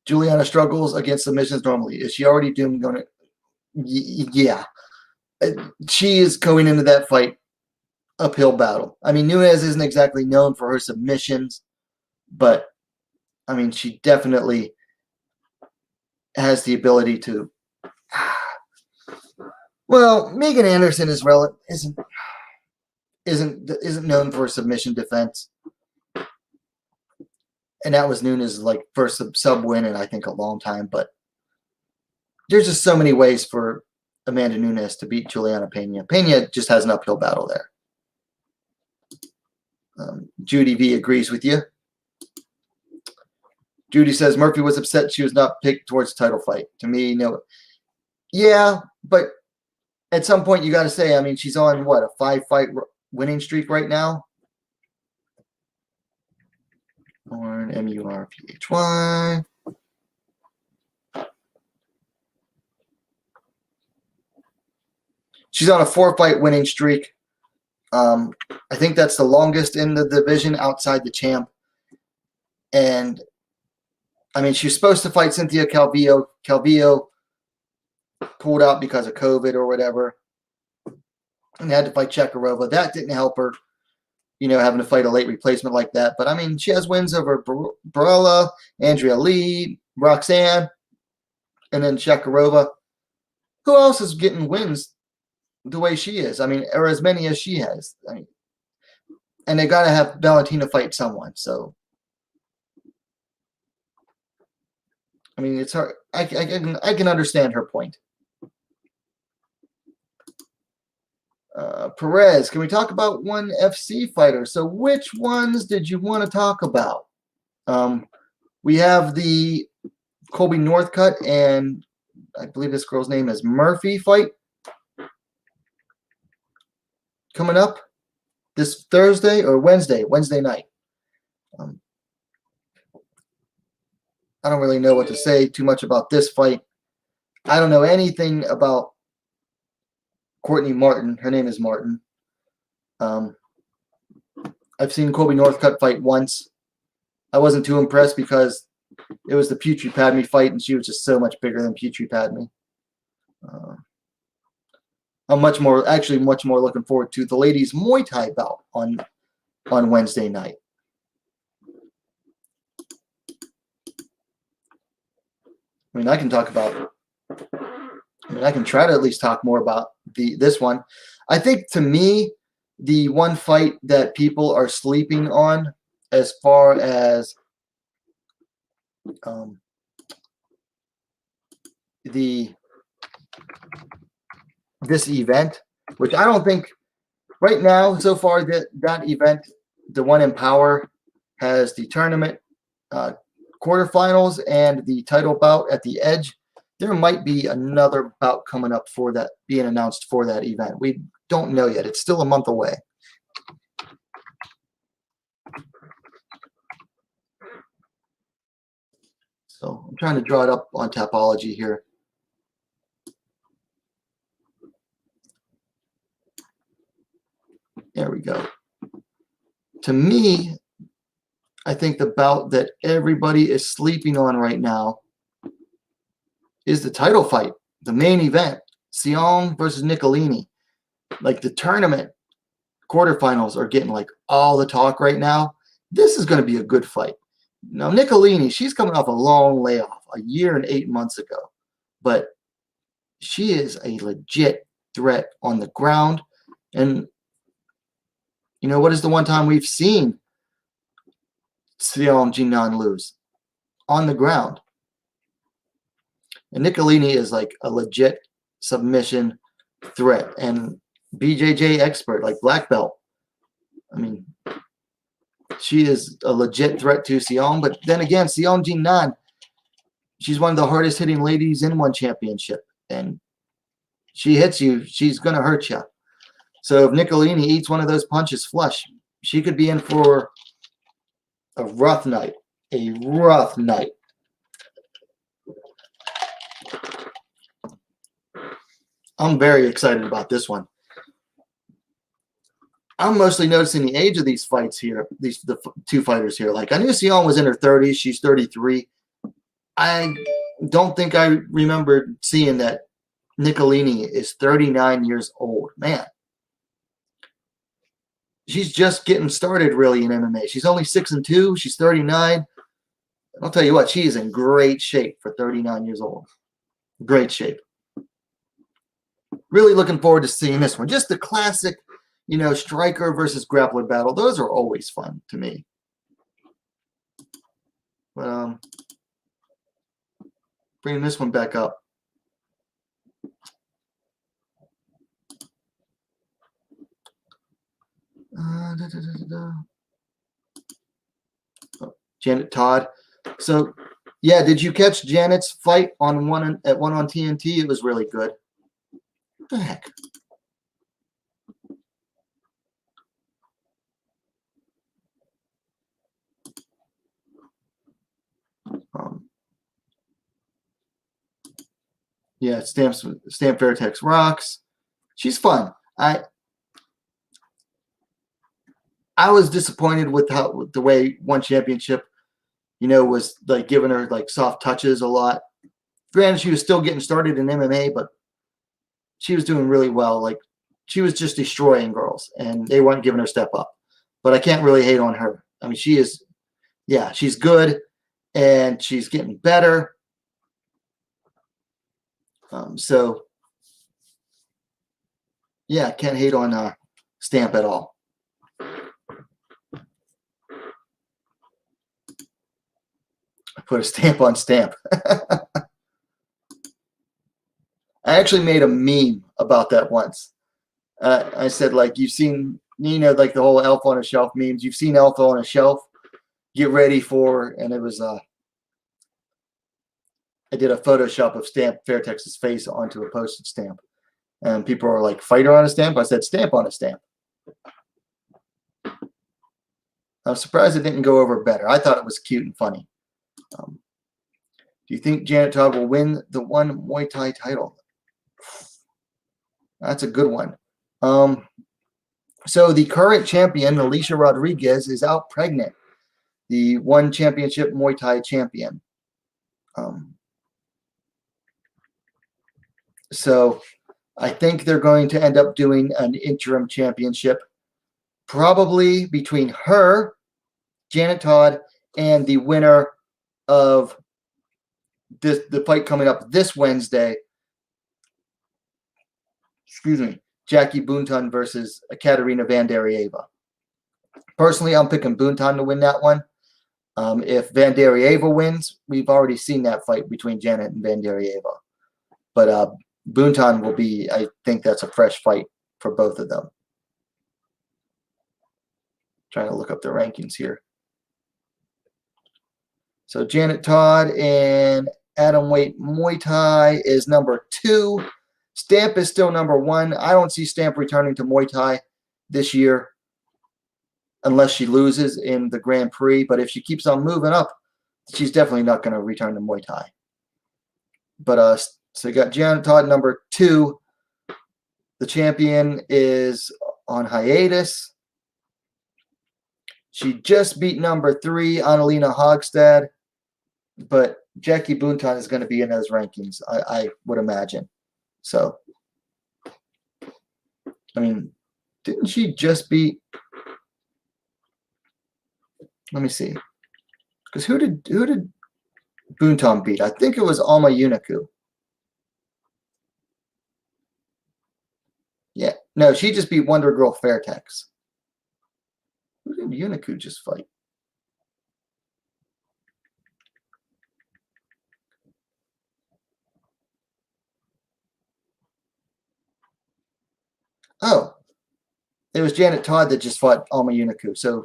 Juliana struggles against submissions normally. Is she already doomed? Yeah. She is going into that fight uphill battle. I mean, Nunes isn't exactly known for her submissions, but I mean, she definitely has the ability to. Well, Megan Anderson isn't known for submission defense, and that was Nunes' like first sub win in I think a long time. But there's just so many ways for Amanda Nunes to beat Juliana Pena. Pena just has an uphill battle there. Judy V agrees with you. Judy says Murphy was upset she was not picked towards the title fight. To me, no. Yeah, but at some point you got to say, I mean, she's on what, a 5-fight winning streak right now? Born Murphy. She's on a 4-fight winning streak. I think that's the longest in the division outside the champ. And I mean, she was supposed to fight Cynthia Calvillo. Calvillo pulled out because of COVID or whatever, and had to fight Chakarova. That didn't help her, having to fight a late replacement like that. But I mean, she has wins over Barella, Andrea Lee, Roxanne, and then Chakarova. Who else is getting wins the way she is? I mean, or as many as she has. I mean, and they got to have Valentina fight someone. So, I mean, it's hard. I can understand her point. Perez, can we talk about one FC fighter? So, which ones did you want to talk about? We have the Colby Northcutt and I believe this girl's name is Murphy fight coming up this Thursday or Wednesday night. I don't really know what to say too much about this fight. I don't know anything about Courtney Martin. Her name is Martin. I've seen Colby Northcutt fight once. I wasn't too impressed because it was the Putri Padme fight, and she was just so much bigger than Putri Padme. I'm much more looking forward to the ladies' Muay Thai bout on Wednesday night. I mean, I can try to at least talk more about this one. I think to me, the one fight that people are sleeping on as far as this event, which I don't think right now so far that event, the one in Power, has the tournament quarterfinals and the title bout at the Edge. There might be another bout coming up for that, being announced for that event. We don't know yet. It's still a month away. So I'm trying to draw it up on Tapology here. There we go. To me, I think the bout that everybody is sleeping on right now is the title fight, the main event, Zhang versus Niccolini. Like the tournament quarterfinals are getting like all the talk right now. This is going to be a good fight. Now, Niccolini, she's coming off a long layoff, a year and 8 months ago, but she is a legit threat on the ground. And you know, what is the one time we've seen Sion Jinan lose? On the ground. And Niccolini is like a legit submission threat and BJJ expert, like black belt. I mean, she is a legit threat to Sion. But then again, Sion Jinan, she's one of the hardest hitting ladies in one championship. And she hits you, she's going to hurt you. So if Niccolini eats one of those punches flush, she could be in for a rough night. A rough night. I'm very excited about this one. I'm mostly noticing the age of these fights here, the two fighters here. Like, I knew Sion was in her 30s. She's 33. I don't think I remember seeing that Niccolini is 39 years old. Man. She's just getting started really in MMA. She's only 6-2. She's 39. I'll tell you what, she is in great shape for 39 years old. Great shape. Really looking forward to seeing this one. Just the classic, you know, striker versus grappler battle. Those are always fun to me. But bringing this one back up. Oh, Janet Todd. So, yeah, did you catch Janet's fight on one on TNT? It was really good. What the heck? Yeah, Stamp Fairx rocks. She's fun. I was disappointed with the way One Championship, you know, was like giving her like soft touches a lot. Granted, she was still getting started in MMA, but she was doing really well. Like, she was just destroying girls, and they weren't giving her step up. But I can't really hate on her. I mean, she is, yeah, she's good, and she's getting better. So, yeah, can't hate on Stamp at all. I put a stamp on Stamp. I actually made a meme about that once. I said, like, you've seen, you know, like the whole Elf on a Shelf memes. You've seen Elf on a Shelf. Get ready for, and it was, I did a Photoshop of Stamp Fairtex's face onto a postage stamp. And people are like, fighter on a stamp? I said, stamp on a stamp. I'm surprised it didn't go over better. I thought it was cute and funny. Do you think Janet Todd will win the one Muay Thai title? That's a good one. So the current champion, Alicia Rodriguez, is out pregnant. The One Championship Muay Thai champion. So I think they're going to end up doing an interim championship, probably between her, Janet Todd, and the winner of the fight coming up this Wednesday. Excuse me, Jackie Buntan versus Katerina Vandarieva. Personally, I'm picking Buntan to win that one. If Vandarieva wins, we've already seen that fight between Janet and Vandarieva. But Buntan will be, I think that's a fresh fight for both of them. Trying to look up the rankings here. So Janet Todd in atomweight Muay Thai is number 2. Stamp is still number 1. I don't see Stamp returning to Muay Thai this year unless she loses in the Grand Prix. But if she keeps on moving up, she's definitely not going to return to Muay Thai. But so you got Janet Todd number 2. The champion is on hiatus. She just beat number 3, Annalena Hogstad, but Jackie Buntan is going to be in those rankings, I would imagine. So, I mean, didn't she just beat? Let me see. Because who did Buntan beat? I think it was Alma Uniku. Yeah. No, she just beat Wonder Girl Fairx. Who did Uniku just fight? Oh. It was Janet Todd that just fought Alma Uniku. So,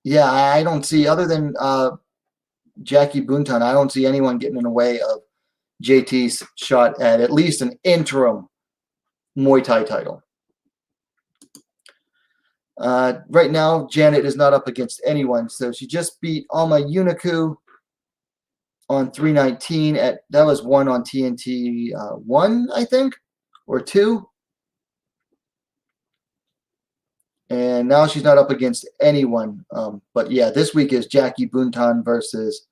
yeah, I don't see, other than Jackie Buntan, I don't see anyone getting in the way of JT's shot at least an interim Muay Thai title. Right now, Janet is not up against anyone, so she just beat Alma Uniku on 319. That was one on TNT 1, I think, or 2. And now she's not up against anyone. But yeah, this week is Jackie Buntan versus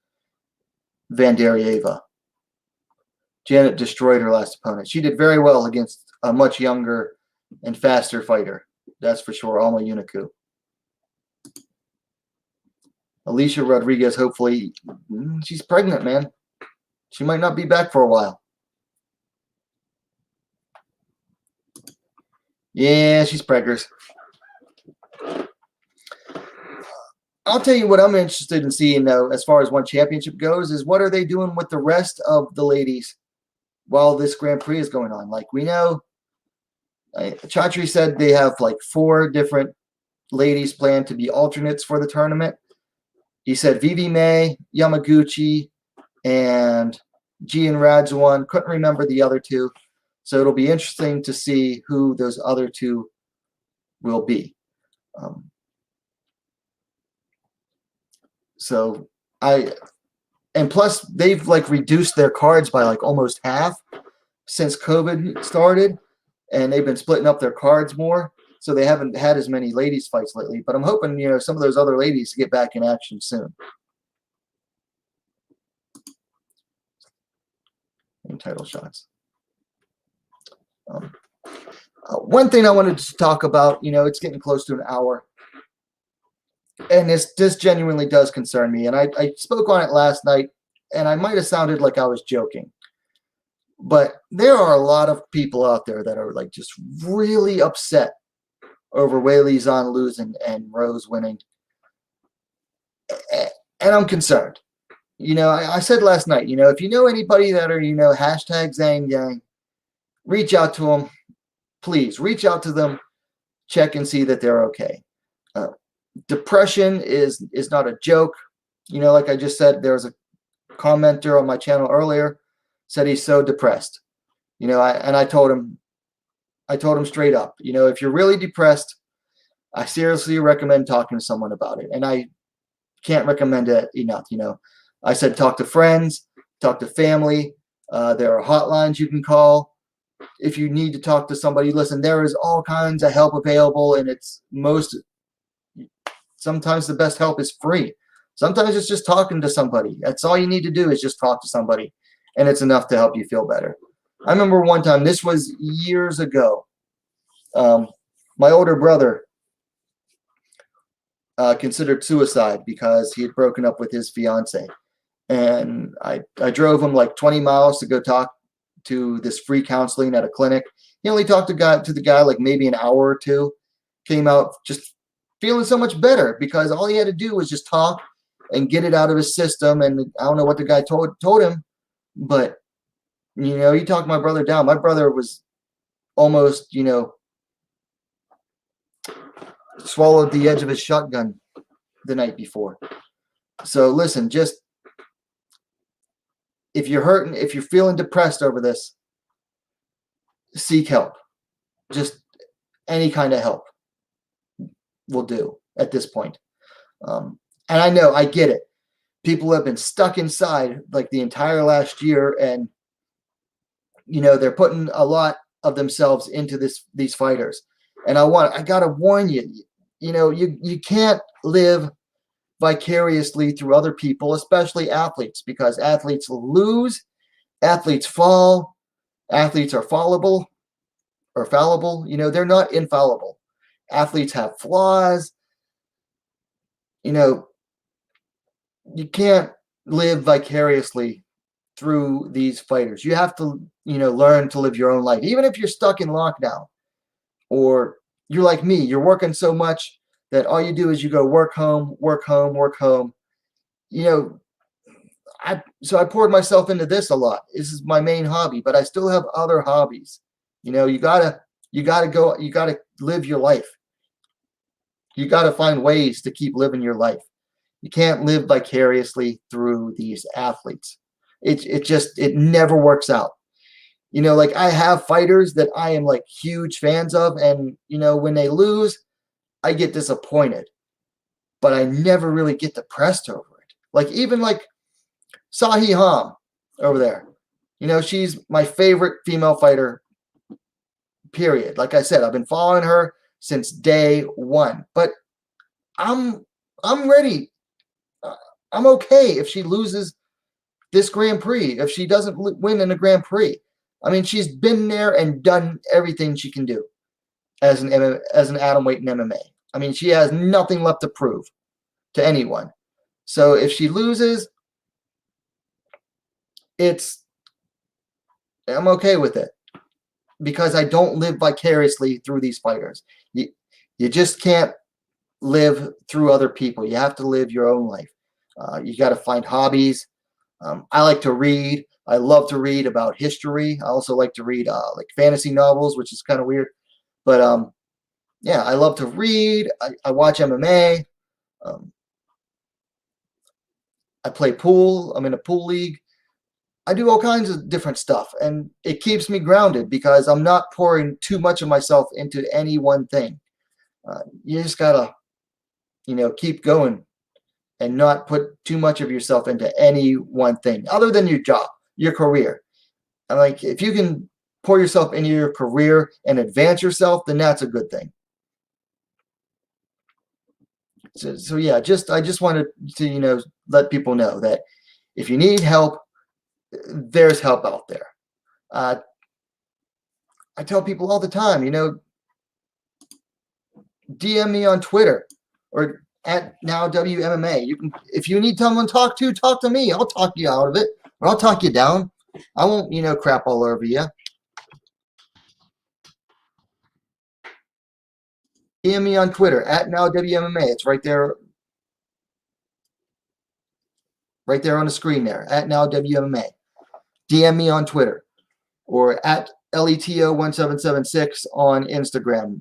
Vandarieva. Janet destroyed her last opponent. She did very well against a much younger and faster fighter. That's for sure, Alma Uniku. Alicia Rodriguez, hopefully, she's pregnant, man. She might not be back for a while. Yeah, she's preggers. I'll tell you what I'm interested in seeing, though, as far as one championship goes, is what are they doing with the rest of the ladies while this Grand Prix is going on? Like, we know Chatri said they have like 4 different ladies planned to be alternates for the tournament. He said Vivi May, Yamaguchi, and Gian Radzuan. Couldn't remember the other 2. So it'll be interesting to see who those other 2 will be. And plus they've like reduced their cards by like almost half since COVID started, and they've been splitting up their cards more. So they haven't had as many ladies fights lately, but I'm hoping, some of those other ladies get back in action soon. And title shots. One thing I wanted to talk about, it's getting close to an hour, and this genuinely does concern me. And I spoke on it last night, and I might have sounded like I was joking, but there are a lot of people out there that are like just really upset over Weili Zhang losing and Rose winning. And I'm concerned. I said last night, if you know anybody that are, hashtag Zhang Yang, reach out to them. Please reach out to them. Check and see that they're okay. Depression is not a joke. Like I just said, there was a commenter on my channel earlier said he's so depressed. I told him straight up, if you're really depressed, I seriously recommend talking to someone about it. And I can't recommend it enough. I said, talk to friends, talk to family. There are hotlines you can call. If you need to talk to somebody, listen, there is all kinds of help available, and sometimes the best help is free. Sometimes it's just talking to somebody. That's all you need to do is just talk to somebody, and it's enough to help you feel better. I remember one time, this was years ago, my older brother considered suicide because he had broken up with his fiance. And I drove him like 20 miles to go talk to this free counseling at a clinic. He only talked to the guy like maybe an hour or 2. Came out just feeling so much better because all he had to do was just talk and get it out of his system. And I don't know what the guy told him, but he talked my brother down. My brother was almost, swallowed the edge of his shotgun the night before. So listen, just if you're hurting, if you're feeling depressed over this, seek help. Just any kind of help will do at this point. And I know, I get it. People have been stuck inside like the entire last year, and they're putting a lot of themselves into these fighters. And I gotta warn you, you can't live vicariously through other people, especially athletes, because athletes lose, athletes fall, athletes are fallible. They're not infallible. Athletes have flaws. You can't live vicariously through these fighters. You have to, learn to live your own life. Even if you're stuck in lockdown, or you're like me, you're working so much that all you do is you go work home, work home, work home. I poured myself into this a lot. This is my main hobby, but I still have other hobbies. You gotta live your life. You gotta find ways to keep living your life. You can't live vicariously through these athletes. It never works out. Like I have fighters that I am like huge fans of, and when they lose, I get disappointed, but I never really get depressed over it. Like even like Sahi Ham over there. She's my favorite female fighter, period. Like I said, I've been following her since day one. But I'm ready. I'm okay if she loses this Grand Prix, if she doesn't win in a Grand Prix. I mean, she's been there and done everything she can do as an atomweight in MMA. I mean, she has nothing left to prove to anyone. So if she loses, I'm okay with it, because I don't live vicariously through these fighters. You just can't live through other people. You have to live your own life. You got to find hobbies. I like to read. I love to read about history. I also like to read like fantasy novels, which is kind of weird. But yeah, I love to read. I watch MMA. I play pool. I'm in a pool league. I do all kinds of different stuff, and it keeps me grounded because I'm not pouring too much of myself into any one thing. You just gotta, keep going and not put too much of yourself into any one thing other than your job, your career. And like, if you can pour yourself into your career and advance yourself, then that's a good thing. So yeah, I just wanted to, let people know that if you need help, there's help out there. I tell people all the time, DM me on Twitter or at NowWMMA. You can, if you need someone to talk to me. I'll talk you out of it, or I'll talk you down. I won't, crap all over you. DM me on Twitter at NowWMMA. It's right there on the screen there, at NowWMMA. DM me on Twitter or at LETO1776 on Instagram.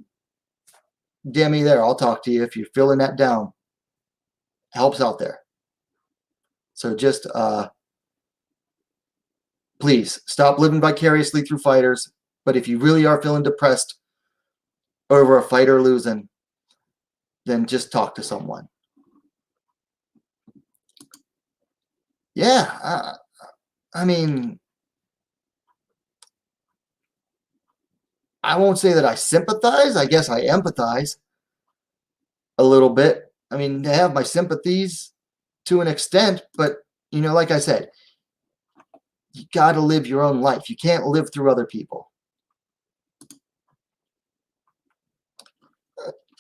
DM me there. I'll talk to you if you're feeling that down. Helps out there. So just please stop living vicariously through fighters. But if you really are feeling depressed over a fighter losing, then just talk to someone. Yeah, I mean, I won't say that I sympathize. I guess I empathize a little bit. I mean, they have my sympathies to an extent, but, like I said, you got to live your own life. You can't live through other people.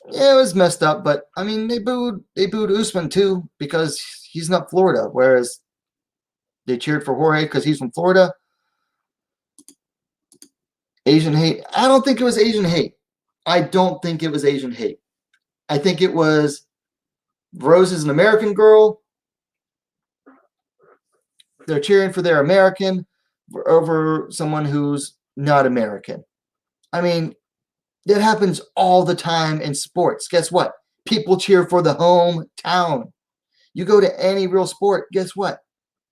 Yeah, it was messed up, but, I mean, they booed Usman, too, because he's not Florida, whereas they cheered for Jorge because he's from Florida. Asian hate. I don't think it was Asian hate. I don't think it was Asian hate. I think it was Rose is an American girl. They're cheering for their American over someone who's not American. I mean, that happens all the time in sports. Guess what? People cheer for the hometown. You go to any real sport, guess what?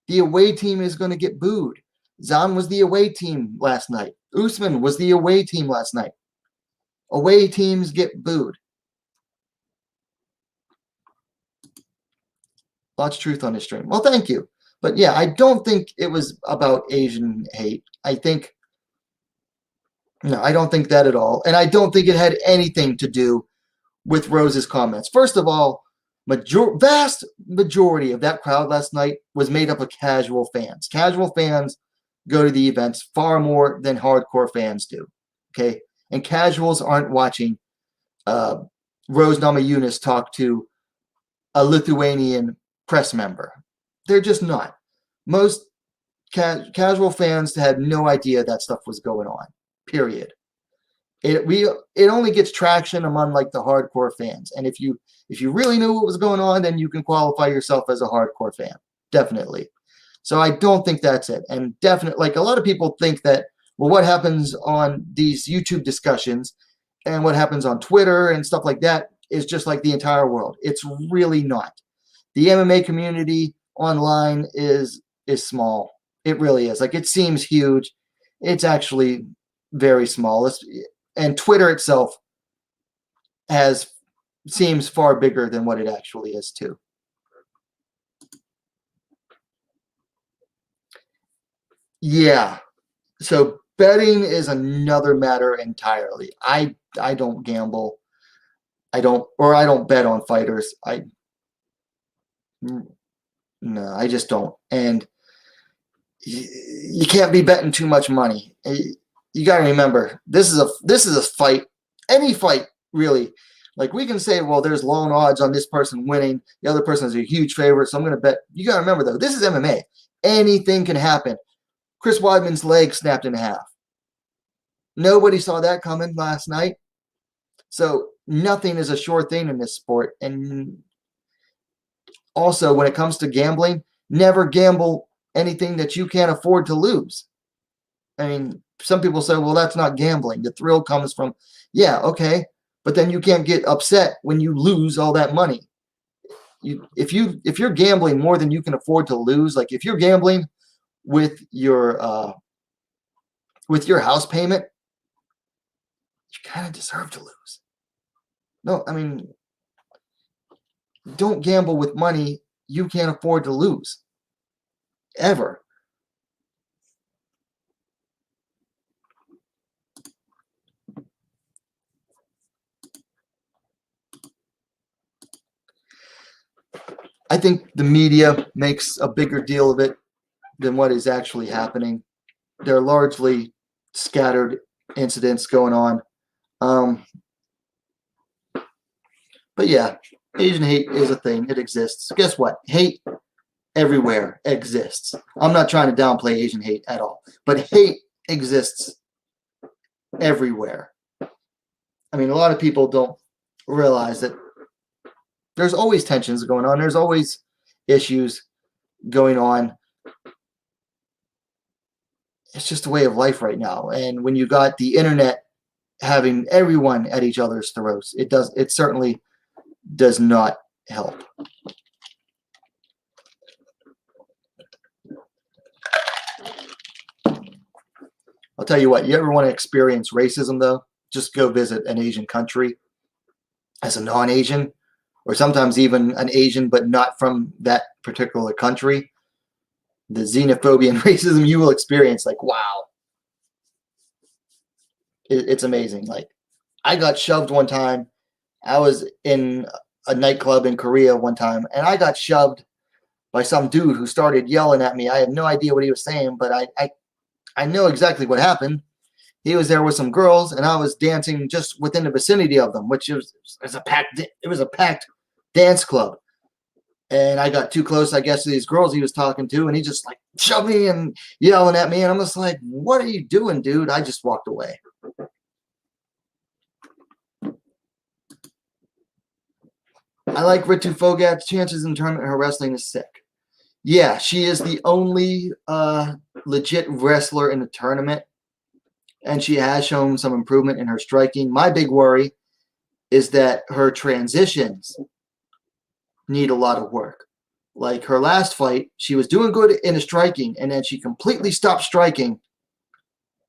The away team is going to get booed. Zhang was the away team last night. Usman was the away team last night. Away teams get booed. Lots of truth on this stream. Well, thank you. But yeah, I don't think it was about Asian hate. I think No, I don't think that at all. And I don't think it had anything to do with Rose's comments. First of all, vast majority of that crowd last night was made up of casual fans. Casual fans go to the events far more than hardcore fans do. Okay? And casuals aren't watching Rose Namajunas talk to a Lithuanian press member. They're just not. Most casual fans had no idea that stuff was going on. Period. It only gets traction among like the hardcore fans. And if you really knew what was going on, then you can qualify yourself as a hardcore fan. Definitely. So I don't think that's it. And definitely, like a lot of people think that, well, what happens on these YouTube discussions and what happens on Twitter and stuff like that is just like the entire world. It's really not. The MMA community online is small. It really is. Like it seems huge. It's actually very small. And Twitter itself seems far bigger than what it actually is too. Yeah. So betting is another matter entirely. I don't gamble. I don't bet on fighters. No, I just don't. And you can't be betting too much money. You got to remember, this is a fight. Any fight, really. Like we can say, well, there's long odds on this person winning. The other person is a huge favorite, so I'm going to bet. You got to remember, though, this is MMA. Anything can happen. Chris Weidman's leg snapped in half. Nobody saw that coming last night. So nothing is a sure thing in this sport. And also, when it comes to gambling, never gamble anything that you can't afford to lose. I mean, some people say, well, that's not gambling. The thrill comes from, yeah, okay, but then you can't get upset when you lose all that money. If you're gambling more than you can afford to lose, like if you're gambling with your house payment, you kind of deserve to lose. No, I mean, don't gamble with money you can't afford to lose. Ever. I think the media makes a bigger deal of it than what is actually happening. They're largely scattered incidents going on. But yeah, Asian hate is a thing. It exists. Guess what? Hate everywhere exists. I'm not trying to downplay Asian hate at all, but hate exists everywhere. I mean, a lot of people don't realize that there's always tensions going on. There's always issues going on. It's just a way of life right now. And when you got the internet having everyone at each other's throats, it certainly does not help. I'll tell you what, you ever want to experience racism though? Just go visit an Asian country as a non-Asian, or sometimes even an Asian but not from that particular country. The xenophobia and racism you will experience, like, wow. It's amazing. Like, I got shoved one time. I was in a nightclub in Korea one time, and I got shoved by some dude who started yelling at me. I had no idea what he was saying, but I know exactly what happened. He was there with some girls, and I was dancing just within the vicinity of them, which was a packed dance club. And I got too close, I guess, to these girls he was talking to, and he just like shoved me and yelling at me, and I'm just like, "What are you doing, dude?" I just walked away. I like Ritu Fogat's chances in tournament. Her wrestling is sick. Yeah, she is the only legit wrestler in the tournament, and she has shown some improvement in her striking. My big worry is that her transitions need a lot of work. Like her last fight, she was doing good in the striking, and then she completely stopped striking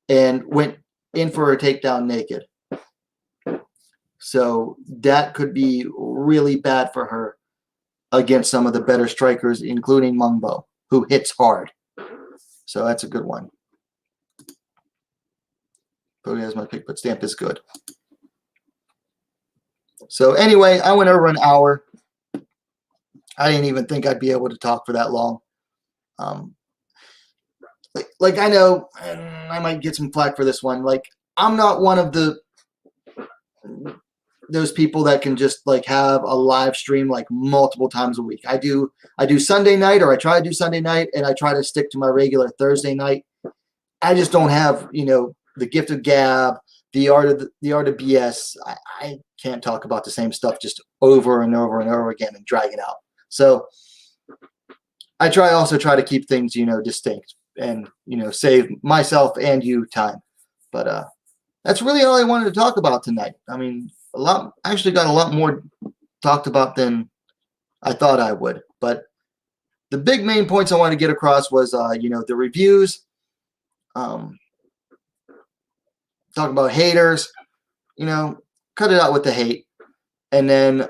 and went in for a takedown naked. So that could be really bad for her against some of the better strikers, including Mungbo, who hits hard. So that's a good one. Cody has my pick, but Stamp is good. So anyway, I went over an hour. I didn't even think I'd be able to talk for that long. Like I know, and I might get some flack for this one. Like, I'm not one of those people that can just like have a live stream like multiple times a week. I do Sunday night, or I try to do Sunday night, and I try to stick to my regular Thursday night. I just don't have, the gift of gab, the art of BS. I can't talk about the same stuff just over and over and over again and drag it out. So I also try to keep things, distinct and, save myself and you time. But that's really all I wanted to talk about tonight. I mean, actually got a lot more talked about than I thought I would. But the big main points I wanted to get across was, the reviews. Talk about haters, cut it out with the hate. And then,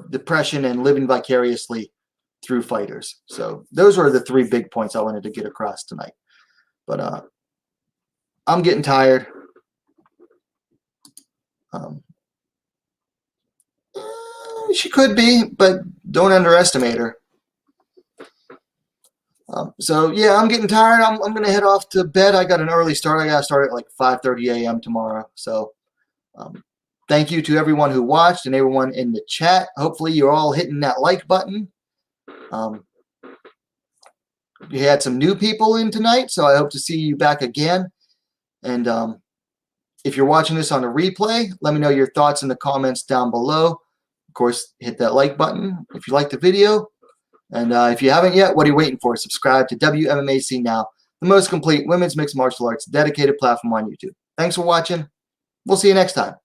depression and living vicariously through fighters. So those were the 3 big points I wanted to get across tonight. But I'm getting tired. She could be, but don't underestimate her. So yeah, I'm getting tired. I'm going to head off to bed. I got an early start. I got to start at like 5:30 a.m. tomorrow. So thank you to everyone who watched and everyone in the chat. Hopefully you're all hitting that like button. We had some new people in tonight, so I hope to see you back again. And if you're watching this on a replay, let me know your thoughts in the comments down below. Of course, hit that like button if you liked the video. And if you haven't yet, what are you waiting for? Subscribe to WMMAC Now, the most complete women's mixed martial arts dedicated platform on YouTube. Thanks for watching. We'll see you next time.